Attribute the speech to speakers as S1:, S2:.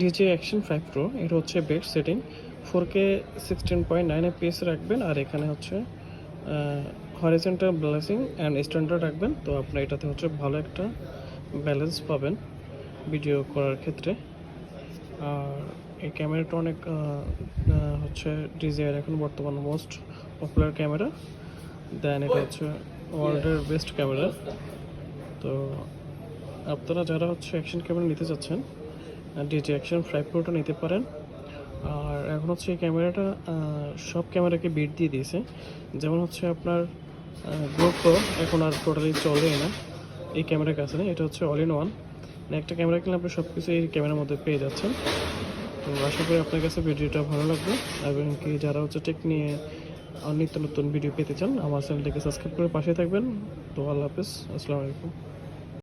S1: DJI Action 5 Pro এটা হচ্ছে best setting 4K 16.9 fps রাখবেন আর এখানে হচ্ছে হরিজন্টাল ব্যালেন্সিং অ্যান্ড স্ট্যান্ডার্ড রাখবেন তো আপনার এটাতে হচ্ছে ভালো একটা ব্যালেন্স পাবেন ভিডিও করার ক্ষেত্রে। আর এই ক্যামেরাটা অনেক হচ্ছে DJI এখন বর্তমান মোস্ট পপুলার ক্যামেরা, দেন এটা হচ্ছে ওয়ার্ল্ডের বেস্ট ক্যামেরা। তো আপনারা যারা হচ্ছে অ্যাকশন ক্যামেরা নিতে চাচ্ছেন DJI Action 5 Proটা নিতে পারেন। আর এখন হচ্ছে এই ক্যামেরাটা সব ক্যামেরাকে বিট দিয়ে দিয়েছে, যেমন হচ্ছে আপনার GoPro এখন আর টোটালি চলেই না এই ক্যামেরার কাছে নেই, এটা হচ্ছে অল ইন ওয়ান। একটা ক্যামেরা কিনলে আপনি সব কিছু এই ক্যামেরার মধ্যে পেয়ে যাচ্ছেন। তো আশা করি আপনার কাছে ভিডিওটা ভালো লাগবে এবং কি যারা হচ্ছে টেক নিয়ে নিত্য নতুন ভিডিও পেতে চান আমার চ্যানেলটিকে সাবস্ক্রাইব করে পাশে থাকবেন। তো আল্লাহ হাফেজ, আসসালামু আলাইকুম।